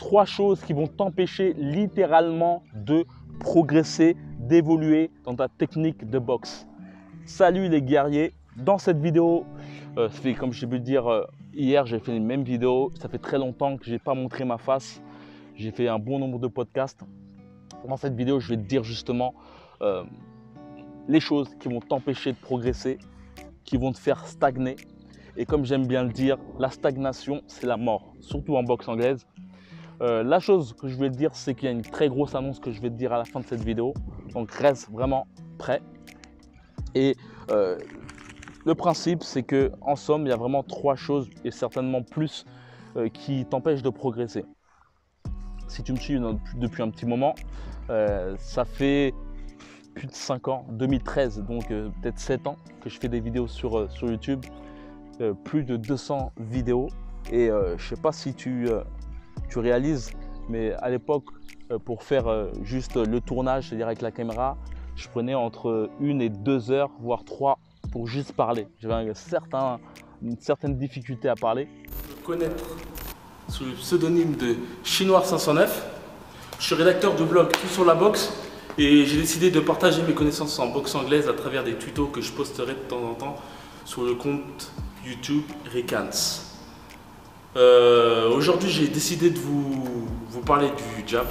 3 choses qui vont t'empêcher littéralement de progresser, d'évoluer dans ta technique de boxe. Salut les guerriers, dans cette vidéo, comme je peux le dire, hier j'ai fait une même vidéo, ça fait très longtemps que je n'ai pas montré ma face, j'ai fait un bon nombre de podcasts. Dans cette vidéo, je vais te dire justement les choses qui vont t'empêcher de progresser, qui vont te faire stagner. Et comme j'aime bien le dire, la stagnation, c'est la mort, surtout en boxe anglaise. La chose que je vais te dire, c'est qu'il y a une très grosse annonce que je vais te dire à la fin de cette vidéo. Donc reste vraiment prêt. Et le principe, c'est qu'en somme, il y a vraiment 3 choses et certainement plus qui t'empêchent de progresser. Si tu me suis depuis un petit moment, ça fait plus de 5 ans, 2013, donc peut-être 7 ans que je fais des vidéos sur YouTube. Plus de 200 vidéos et je ne sais pas si tu réalises, mais à l'époque, pour faire juste le tournage, c'est-à-dire avec la caméra, je prenais entre 1 et 2 heures, voire 3 pour juste parler. J'avais une certaine difficulté à parler. Me connaître sous le pseudonyme de Chinois 509. Je suis rédacteur de blog Tout sur la boxe et j'ai décidé de partager mes connaissances en boxe anglaise à travers des tutos que je posterai de temps en temps sur le compte YouTube Ricans. Aujourd'hui, j'ai décidé de vous parler du jab.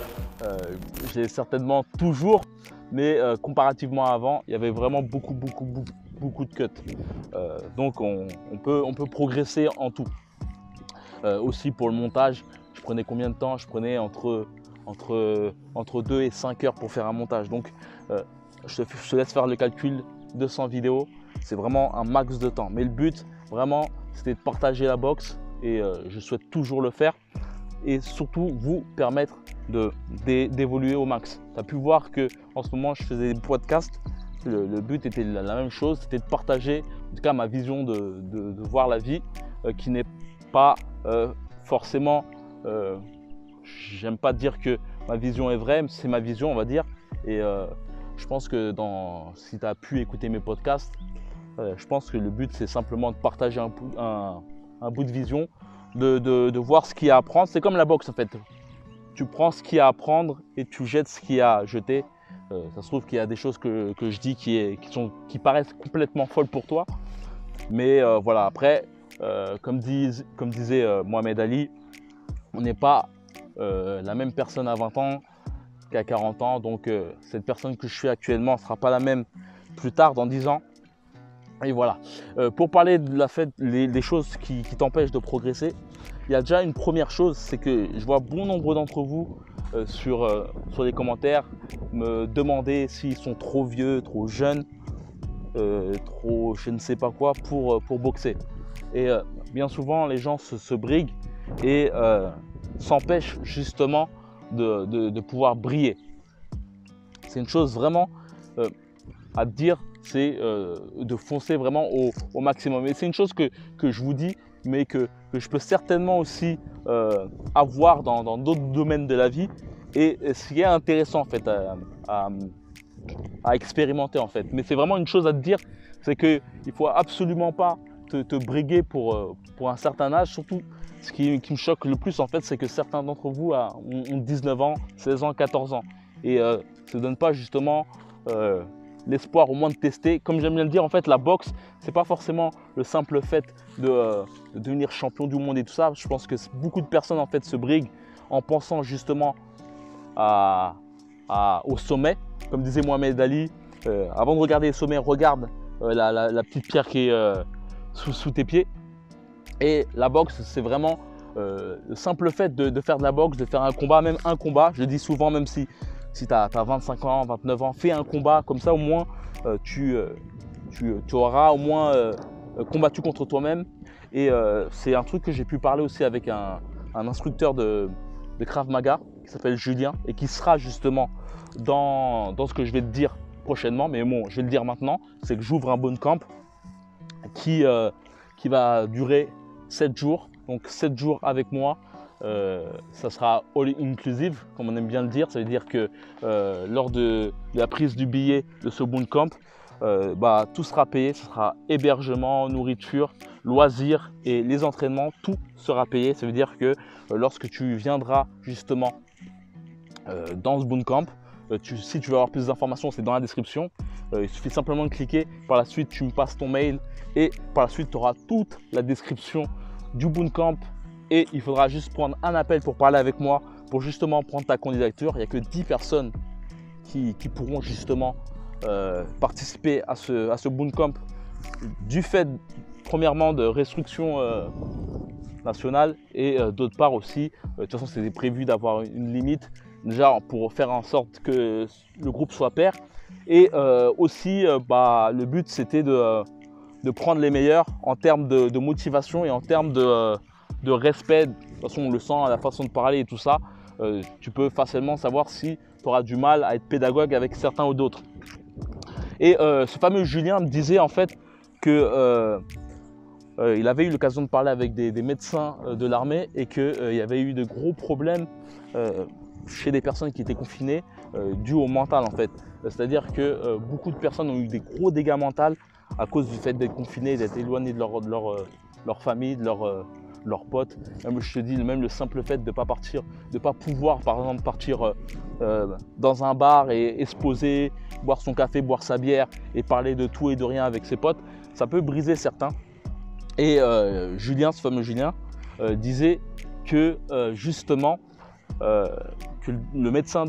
J'ai certainement toujours, mais comparativement à avant, il y avait vraiment beaucoup de cuts. Donc on peut progresser en tout. Aussi pour le montage, je prenais combien de temps? Je prenais entre 2 et 5 heures pour faire un montage. Donc je te laisse faire le calcul, 200 vidéos, c'est vraiment un max de temps. Mais le but, vraiment, c'était de partager la boxe et je souhaite toujours le faire et surtout vous permettre d'évoluer au max. Tu as pu voir qu'en ce moment, je faisais des podcasts. Le but était la même chose, c'était de partager en tout cas ma vision de voir la vie qui n'est pas forcément, j'aime pas dire que ma vision est vraie, mais c'est ma vision, on va dire. Et je pense que si tu as pu écouter mes podcasts, je pense que le but c'est simplement de partager un bout de vision, de voir ce qu'il y a à apprendre. C'est comme la boxe en fait. Tu prends ce qu'il y a à apprendre et tu jettes ce qu'il y a à jeter. Ça se trouve qu'il y a des choses que je dis qui paraissent complètement folles pour toi. Mais voilà, après, comme disait Mohamed Ali, on n'est pas la même personne à 20 ans qu'à 40 ans. Donc cette personne que je suis actuellement ne sera pas la même plus tard, dans 10 ans. Et voilà, pour parler des choses qui t'empêchent de progresser, il y a déjà une première chose, c'est que je vois bon nombre d'entre vous sur les commentaires me demander s'ils sont trop vieux, trop jeunes, trop je ne sais pas quoi pour boxer. Et bien souvent, les gens se briguent et s'empêchent justement de pouvoir briller. C'est une chose vraiment à te dire, c'est de foncer vraiment au maximum. Et c'est une chose que je vous dis, mais que je peux certainement aussi avoir dans d'autres domaines de la vie. Et ce qui est intéressant en fait à expérimenter en fait. Mais c'est vraiment une chose à te dire, c'est qu'il ne faut absolument pas te briguer pour un certain âge. Surtout, ce qui me choque le plus en fait, c'est que certains d'entre vous ont 19 ans, 16 ans, 14 ans. Et ça ne donne pas justement l'espoir au moins de tester. Comme j'aime bien le dire, en fait, la boxe, c'est pas forcément le simple fait de devenir champion du monde et tout ça. Je pense que beaucoup de personnes en fait se briguent en pensant justement au sommet. Comme disait Mohamed Ali, avant de regarder le sommet, regarde la petite pierre qui est sous tes pieds. Et la boxe, c'est vraiment le simple fait de faire de la boxe, de faire un combat, même un combat. Je le dis souvent, même si tu as 25 ans, 29 ans, fais un combat, comme ça au moins tu auras au moins combattu contre toi-même. Et c'est un truc que j'ai pu parler aussi avec un instructeur de Krav Maga qui s'appelle Julien et qui sera justement dans ce que je vais te dire prochainement. Mais bon, je vais le dire maintenant, c'est que j'ouvre un bootcamp qui va durer 7 jours. Donc 7 jours avec moi. Ça sera all inclusive, comme on aime bien le dire. Ça veut dire que lors de la prise du billet de ce bootcamp, tout sera payé. Ce sera hébergement, nourriture, loisirs et les entraînements, tout sera payé. Ça veut dire que lorsque tu viendras justement dans ce bootcamp, si tu veux avoir plus d'informations, c'est dans la description. Il suffit simplement de cliquer. Par la suite, tu me passes ton mail et par la suite, tu auras toute la description du bootcamp. Et il faudra juste prendre un appel pour parler avec moi, pour justement prendre ta candidature. Il n'y a que 10 personnes qui pourront justement participer à ce bootcamp du fait, premièrement, de restrictions nationales et d'autre part aussi, de toute façon, c'était prévu d'avoir une limite déjà pour faire en sorte que le groupe soit pair. Et aussi, le but, c'était de prendre les meilleurs en termes de motivation et en termes de respect. De toute façon, on le sent à la façon de parler et tout ça. Tu peux facilement savoir si tu auras du mal à être pédagogue avec certains ou d'autres. Et ce fameux Julien me disait en fait que il avait eu l'occasion de parler avec des médecins de l'armée et qu'il y avait eu de gros problèmes chez des personnes qui étaient confinées dus au mental en fait. C'est-à-dire que beaucoup de personnes ont eu des gros dégâts mentaux à cause du fait d'être confinés, d'être éloignés de leur famille, de leurs potes. Même, je te dis, même le simple fait de ne pas partir, de ne pas pouvoir par exemple partir dans un bar et se poser, boire son café, boire sa bière et parler de tout et de rien avec ses potes, ça peut briser certains. Et Julien, ce fameux Julien, disait que justement, que le médecin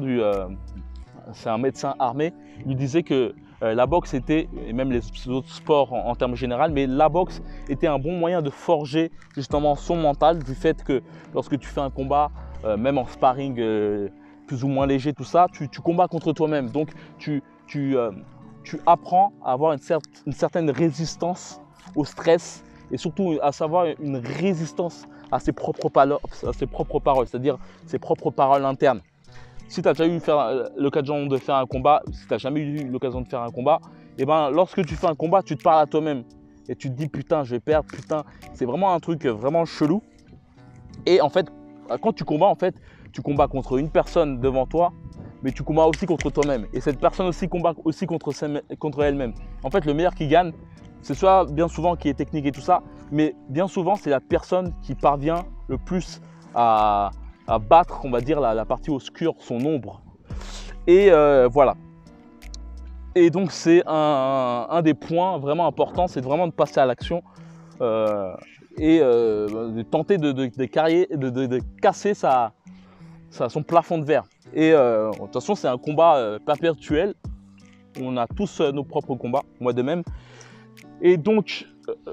c'est un médecin armé, lui disait que la boxe était, et même les autres sports en termes généraux, mais la boxe était un bon moyen de forger justement son mental, du fait que lorsque tu fais un combat, même en sparring plus ou moins léger, tout ça, tu combats contre toi-même. Donc tu apprends à avoir une certaine résistance au stress et surtout à savoir une résistance à ses propres paroles, c'est-à-dire ses propres paroles internes. Si tu as déjà eu l'occasion de faire un combat, si tu n'as jamais eu l'occasion de faire un combat, et ben lorsque tu fais un combat, tu te parles à toi-même et tu te dis putain, je vais perdre, putain, c'est vraiment un truc vraiment chelou. Et en fait, quand tu combats, tu combats contre une personne devant toi, mais tu combats aussi contre toi-même. Et cette personne aussi combat aussi contre elle-même. En fait, le meilleur qui gagne, c'est soit bien souvent qui est technique et tout ça, mais bien souvent, c'est la personne qui parvient le plus à battre, on va dire, la partie obscure, son ombre. Et voilà. Et donc, c'est un des points vraiment importants, c'est vraiment de passer à l'action et de tenter de casser son plafond de verre. Et de toute façon, c'est un combat perpétuel. On a tous nos propres combats, moi de même. Et donc,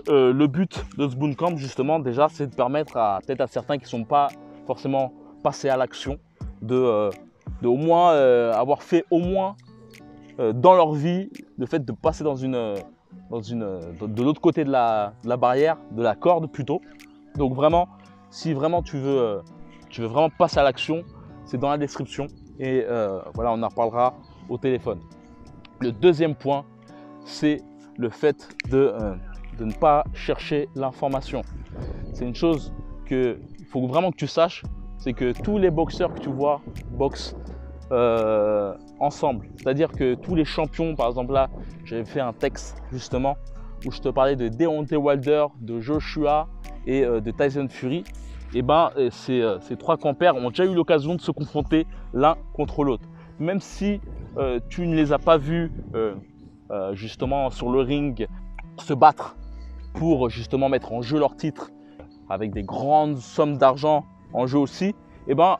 le but de ce bootcamp, justement, déjà, c'est de permettre peut-être à certains qui ne sont pas forcément passés à l'action, de au moins avoir fait au moins dans leur vie le fait de passer de l'autre côté de la barrière, de la corde plutôt. Donc vraiment, si vraiment tu veux vraiment passer à l'action, c'est dans la description et voilà, on en reparlera au téléphone. Le deuxième point, c'est le fait de ne pas chercher l'information. C'est une chose qu'il faut vraiment que tu saches, c'est que tous les boxeurs que tu vois boxent ensemble. C'est-à-dire que tous les champions, par exemple là, j'avais fait un texte justement où je te parlais de Deontay Wilder, de Joshua et de Tyson Fury. Et ben ces trois compères ont déjà eu l'occasion de se confronter l'un contre l'autre. Même si tu ne les as pas vus justement sur le ring se battre pour justement mettre en jeu leur titre avec des grandes sommes d'argent en jeu aussi, et ben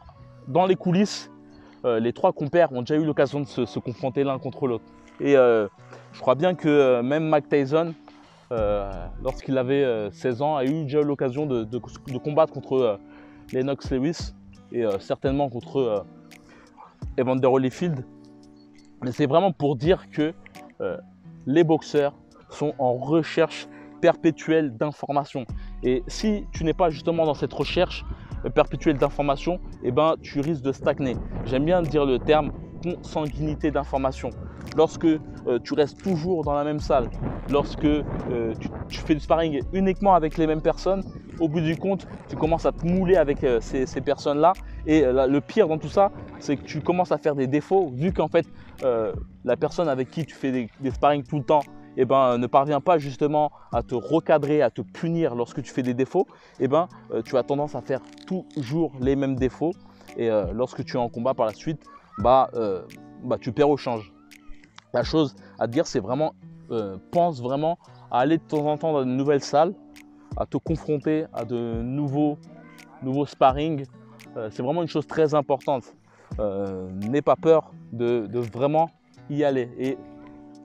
dans les coulisses, les trois compères ont déjà eu l'occasion de se confronter l'un contre l'autre. Et je crois bien que même Mike Tyson, lorsqu'il avait 16 ans, a eu déjà l'occasion de combattre contre Lennox Lewis et certainement contre Evander Holyfield. Mais c'est vraiment pour dire que les boxeurs sont en recherche perpétuelle d'informations. Et si tu n'es pas justement dans cette recherche perpétuelle d'informations, eh ben, tu risques de stagner. J'aime bien dire le terme consanguinité d'informations. Lorsque tu restes toujours dans la même salle, lorsque tu fais du sparring uniquement avec les mêmes personnes, au bout du compte, tu commences à te mouler avec ces personnes-là. Et le pire dans tout ça, c'est que tu commences à faire des défauts, vu qu'en fait, la personne avec qui tu fais des sparring tout le temps, eh ben, ne parvient pas justement à te recadrer, à te punir lorsque tu fais des défauts, eh ben, tu as tendance à faire toujours les mêmes défauts. Et lorsque tu es en combat par la suite, tu perds au change. La chose à te dire, c'est vraiment, pense vraiment à aller de temps en temps dans de nouvelles salles, à te confronter à de nouveaux sparring. C'est vraiment une chose très importante. N'aie pas peur de vraiment y aller. Et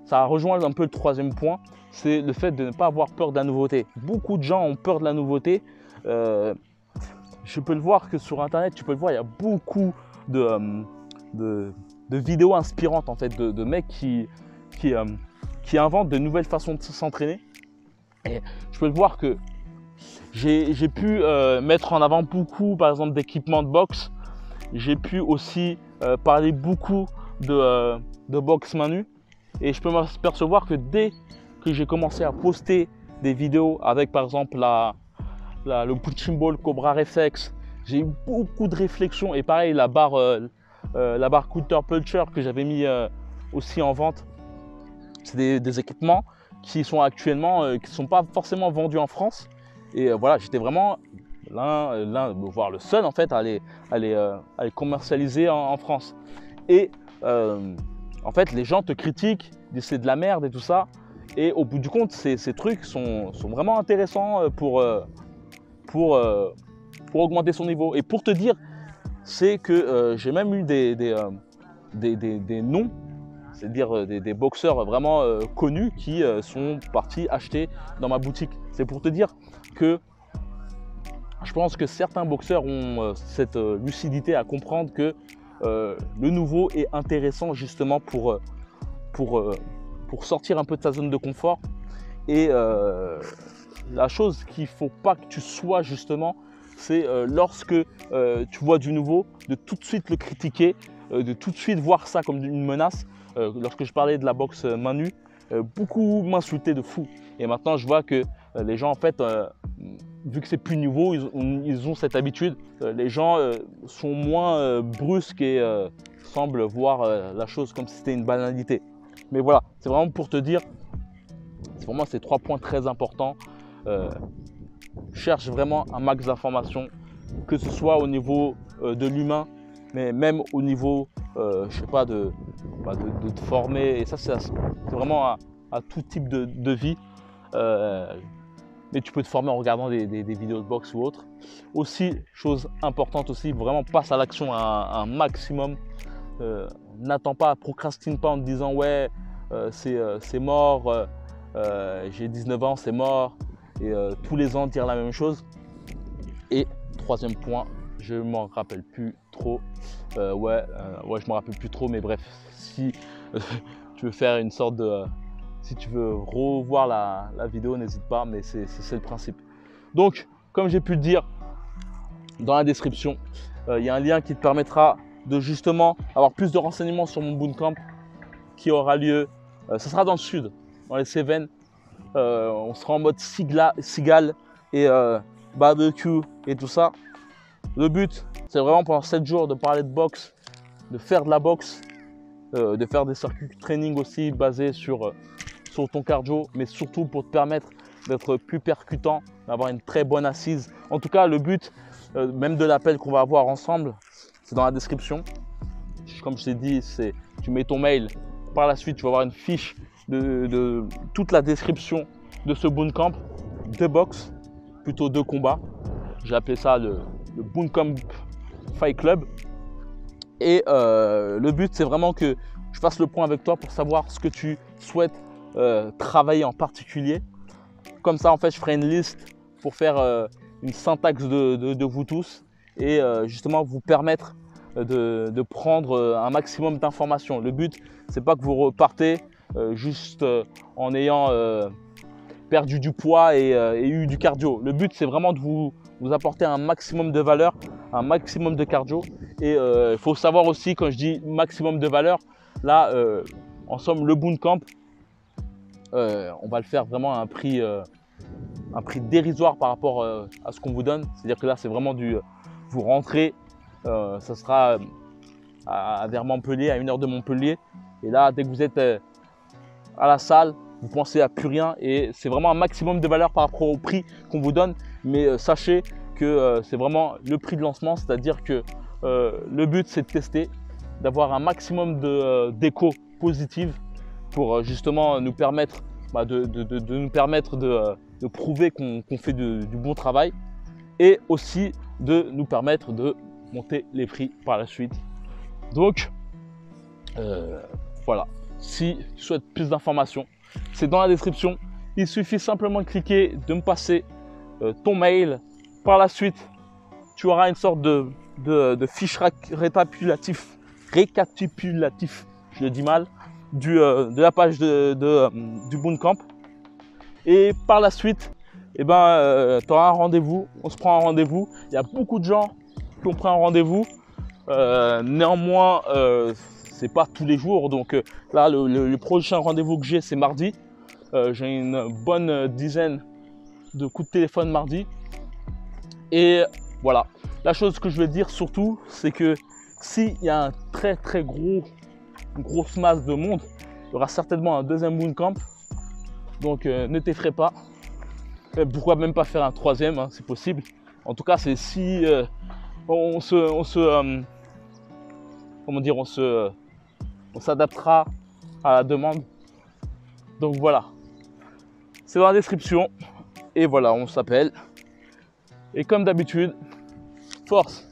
ça rejoint un peu le troisième point, c'est le fait de ne pas avoir peur de la nouveauté. Beaucoup de gens ont peur de la nouveauté. Je peux le voir que sur internet, tu peux le voir, il y a beaucoup de vidéos inspirantes en fait, de mecs qui inventent de nouvelles façons de s'entraîner. Et je peux le voir que j'ai pu mettre en avant beaucoup, par exemple, d'équipements de boxe. J'ai pu aussi parler beaucoup de boxe main nue. Et je peux m'apercevoir que dès que j'ai commencé à poster des vidéos avec, par exemple, le punching ball Cobra Reflex, j'ai eu beaucoup de réflexions. Et pareil, la barre Counter Puncher que j'avais mis aussi en vente. C'est des équipements qui sont actuellement, qui ne sont pas forcément vendus en France. Et voilà, j'étais vraiment voire le seul en fait à les commercialiser en France. Et en fait, les gens te critiquent, disent c'est de la merde et tout ça. Et au bout du compte, ces trucs sont vraiment intéressants pour augmenter son niveau. Et pour te dire, c'est que j'ai même eu des noms, c'est-à-dire des boxeurs vraiment connus qui sont partis acheter dans ma boutique. C'est pour te dire que je pense que certains boxeurs ont cette lucidité à comprendre que le nouveau est intéressant justement pour sortir un peu de sa zone de confort. Et la chose qu'il ne faut pas que tu sois justement, c'est lorsque tu vois du nouveau, de tout de suite le critiquer, de tout de suite voir ça comme une menace. Lorsque je parlais de la boxe main nue, beaucoup m'insultaient de fou. Et maintenant, je vois que les gens, en fait, vu que c'est plus nouveau, ils ont cette habitude. Les gens sont moins brusques et semblent voir la chose comme si c'était une banalité. Mais voilà, c'est vraiment pour te dire, c'est vraiment ces 3 points très importants. Cherche vraiment un max d'informations, que ce soit au niveau de l'humain, mais même au niveau, je sais pas, de te former. Et ça, c'est vraiment à tout type de vie. Mais tu peux te former en regardant des vidéos de boxe ou autre. Aussi, chose importante aussi, vraiment passe à l'action un maximum. N'attends pas, procrastine pas en te disant ouais, c'est mort, j'ai 19 ans, c'est mort. Et tous les ans dire la même chose. Et troisième point, je m'en rappelle plus trop. Je me rappelle plus trop, mais bref, si tu veux faire une sorte de si tu veux revoir la vidéo, n'hésite pas, mais c'est le principe. Donc, comme j'ai pu le dire dans la description, il y a un lien qui te permettra de justement avoir plus de renseignements sur mon bootcamp qui aura lieu. Ce sera dans le sud, dans les Cévennes. On sera en mode cigale et barbecue et tout ça. Le but, c'est vraiment pendant 7 jours de parler de boxe, de faire de la boxe, de faire des circuits de training aussi basés sur ton cardio, mais surtout pour te permettre d'être plus percutant, d'avoir une très bonne assise. En tout cas, le but, même de l'appel qu'on va avoir ensemble, c'est dans la description. Comme je t'ai dit, tu mets ton mail. Par la suite, tu vas avoir une fiche de toute la description de ce bootcamp de boxe, plutôt de combat. J'ai appelé ça le Bootcamp Fight Club. Et le but, c'est vraiment que je fasse le point avec toi pour savoir ce que tu souhaites travailler en particulier. Comme ça, en fait, je ferai une liste pour faire une syntaxe de vous tous et justement vous permettre de prendre un maximum d'informations. Le but, c'est pas que vous repartez juste en ayant perdu du poids et eu du cardio. Le but, c'est vraiment de vous apporter un maximum de valeur, un maximum de cardio. Et il faut savoir aussi, quand je dis maximum de valeur, là, en somme, le bootcamp, on va le faire vraiment à un prix dérisoire par rapport à ce qu'on vous donne. C'est-à-dire que là, c'est vraiment vous rentrez, ça sera vers Montpellier, à 1 heure de Montpellier. Et là, dès que vous êtes à la salle, vous pensez à plus rien et c'est vraiment un maximum de valeur par rapport au prix qu'on vous donne. Mais sachez que c'est vraiment le prix de lancement, c'est-à-dire que le but c'est de tester, d'avoir un maximum d'écho positives pour justement nous permettre de prouver qu'on fait du bon travail et aussi de nous permettre de monter les prix par la suite. Donc voilà, si tu souhaites plus d'informations, c'est dans la description. Il suffit simplement de cliquer, de me passer ton mail. Par la suite, tu auras une sorte de fiche récapitulatif, je le dis mal, de la page du Bootcamp. Et par la suite, tu auras un rendez-vous, on se prend un rendez-vous. Il y a beaucoup de gens qui ont pris un rendez-vous. Néanmoins, c'est pas tous les jours. Donc là, le prochain rendez-vous que j'ai, c'est mardi. J'ai une bonne dizaine de coups de téléphone mardi. Et voilà. La chose que je vais dire surtout, c'est que s'il y a une grosse masse de monde, il y aura certainement un deuxième Bootcamp. Donc ne t'effraie pas. Pourquoi même pas faire un troisième, hein, c'est possible. En tout cas, c'est si on s'adaptera à la demande. Donc voilà, c'est dans la description. Et voilà, on s'appelle. Et comme d'habitude, force!